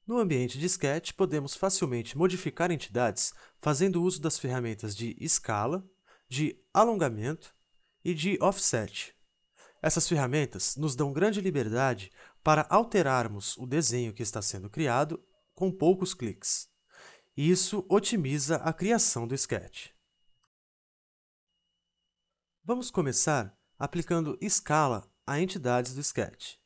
No ambiente de Sketch, podemos facilmente modificar entidades fazendo uso das ferramentas de escala, de alongamento e de offset. Essas ferramentas nos dão grande liberdade para alterarmos o desenho que está sendo criado com poucos cliques. Isso otimiza a criação do Sketch. Vamos começar aplicando escala a entidades do Sketch.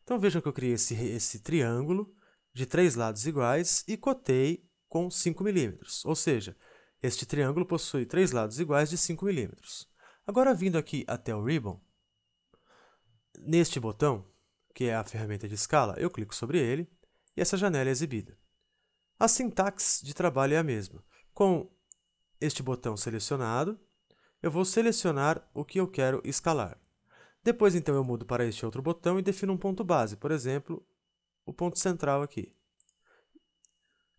Então vejam que eu criei esse triângulo de 3 lados iguais e cotei com 5 milímetros, ou seja, este triângulo possui 3 lados iguais de 5 milímetros. Agora, vindo aqui até o Ribbon, neste botão, que é a ferramenta de escala, eu clico sobre ele e essa janela é exibida. A sintaxe de trabalho é a mesma. Com este botão selecionado, eu vou selecionar o que eu quero escalar. Depois, então, eu mudo para este outro botão e defino um ponto base, por exemplo, o ponto central aqui.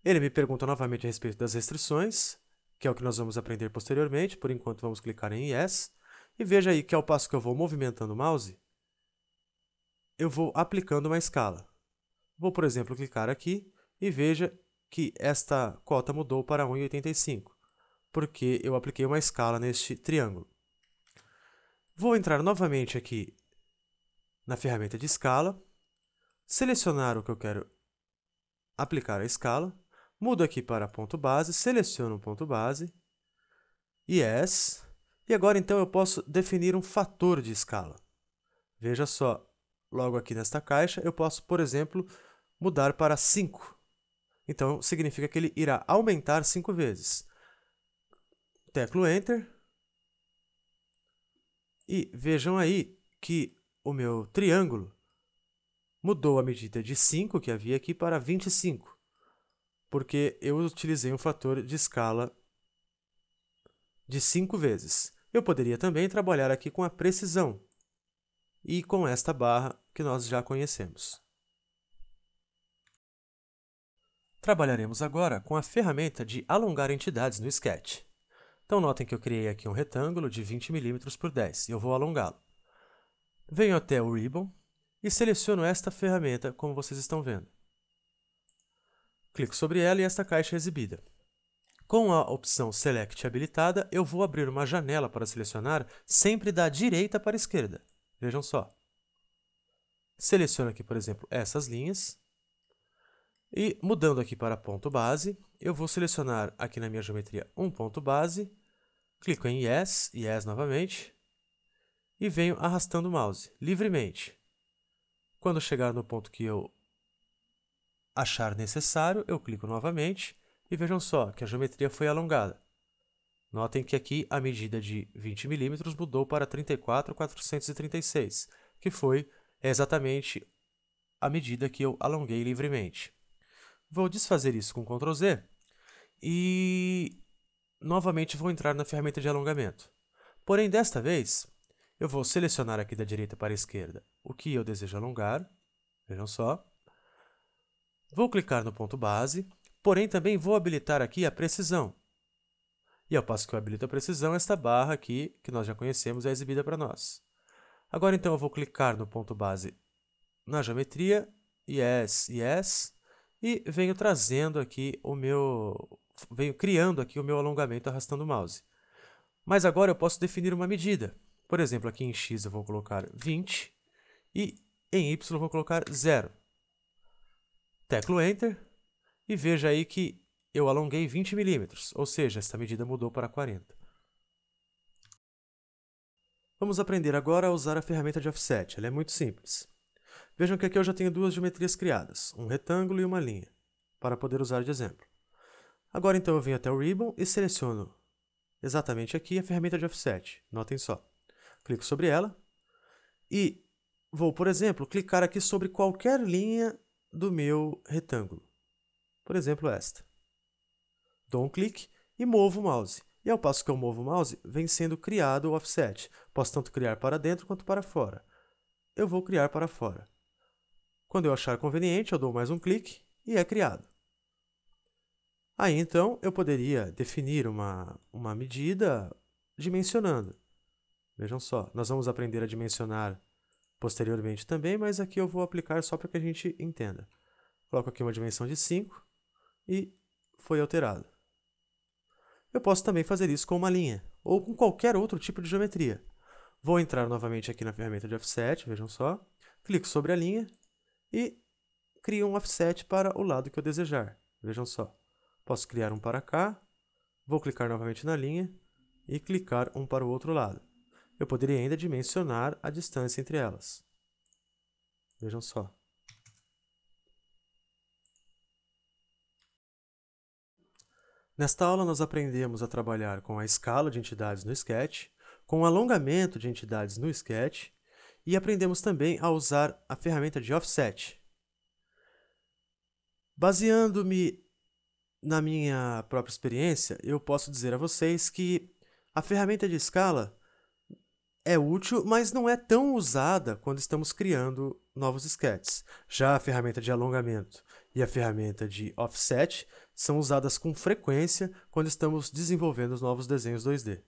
Ele me pergunta novamente a respeito das restrições, que é o que nós vamos aprender posteriormente. Por enquanto, vamos clicar em Yes. E veja aí que ao passo que eu vou movimentando o mouse, eu vou aplicando uma escala. Vou, por exemplo, clicar aqui e veja que esta cota mudou para 1,85, porque eu apliquei uma escala neste triângulo. Vou entrar novamente aqui na ferramenta de escala, selecionar o que eu quero aplicar a escala, mudo aqui para ponto base, seleciono um ponto base, Yes, e agora então eu posso definir um fator de escala. Veja só, logo aqui nesta caixa eu posso, por exemplo, mudar para 5. Então significa que ele irá aumentar 5 vezes. Teclo Enter, e vejam aí que o meu triângulo mudou a medida de 5 que havia aqui para 25, porque eu utilizei um fator de escala de 5 vezes. Eu poderia também trabalhar aqui com a precisão e com esta barra que nós já conhecemos. Trabalharemos agora com a ferramenta de alongar entidades no Sketch. Então, notem que eu criei aqui um retângulo de 20 mm por 10 e eu vou alongá-lo. Venho até o Ribbon e seleciono esta ferramenta, como vocês estão vendo. Clico sobre ela e esta caixa é exibida. Com a opção Select habilitada, eu vou abrir uma janela para selecionar sempre da direita para a esquerda. Vejam só. Seleciono aqui, por exemplo, essas linhas. E mudando aqui para ponto base, eu vou selecionar aqui na minha geometria um ponto base, clico em Yes, Yes novamente, e venho arrastando o mouse livremente. Quando chegar no ponto que eu achar necessário, eu clico novamente e vejam só que a geometria foi alongada. Notem que aqui a medida de 20 mm mudou para 34,436, que foi exatamente a medida que eu alonguei livremente. Vou desfazer isso com Ctrl Z e novamente vou entrar na ferramenta de alongamento. Porém, desta vez, eu vou selecionar aqui da direita para a esquerda o que eu desejo alongar. Vejam só. Vou clicar no ponto base, porém também vou habilitar aqui a precisão. E ao passo que eu habilito a precisão, esta barra aqui, que nós já conhecemos, é exibida para nós. Agora, então, eu vou clicar no ponto base na geometria, Yes, Yes, e venho trazendo aqui venho criando aqui o meu alongamento arrastando o mouse. Mas agora eu posso definir uma medida. Por exemplo, aqui em X eu vou colocar 20 e em Y eu vou colocar 0. Teclo Enter e veja aí que eu alonguei 20 milímetros, ou seja, esta medida mudou para 40. Vamos aprender agora a usar a ferramenta de Offset. Ela é muito simples. Vejam que aqui eu já tenho duas geometrias criadas, um retângulo e uma linha, para poder usar de exemplo. Agora, então, eu venho até o Ribbon e seleciono exatamente aqui a ferramenta de Offset. Notem só. Clico sobre ela e vou, por exemplo, clicar aqui sobre qualquer linha do meu retângulo. Por exemplo, esta. Dou um clique e movo o mouse. E ao passo que eu movo o mouse, vem sendo criado o offset. Posso tanto criar para dentro quanto para fora. Eu vou criar para fora. Quando eu achar conveniente, eu dou mais um clique e é criado. Aí, então, eu poderia definir uma medida dimensionando. Vejam só, nós vamos aprender a dimensionar posteriormente também, mas aqui eu vou aplicar só para que a gente entenda. Coloco aqui uma dimensão de 5 e foi alterado. Eu posso também fazer isso com uma linha, ou com qualquer outro tipo de geometria. Vou entrar novamente aqui na ferramenta de offset, vejam só, clico sobre a linha e crio um offset para o lado que eu desejar. Vejam só, posso criar um para cá, vou clicar novamente na linha e clicar um para o outro lado. Eu poderia ainda dimensionar a distância entre elas. Vejam só. Nesta aula, nós aprendemos a trabalhar com a escala de entidades no Sketch, com o alongamento de entidades no Sketch, e aprendemos também a usar a ferramenta de Offset. Baseando-me na minha própria experiência, eu posso dizer a vocês que a ferramenta de escala é útil, mas não é tão usada quando estamos criando novos sketches. Já a ferramenta de alongamento e a ferramenta de offset são usadas com frequência quando estamos desenvolvendo os novos desenhos 2D.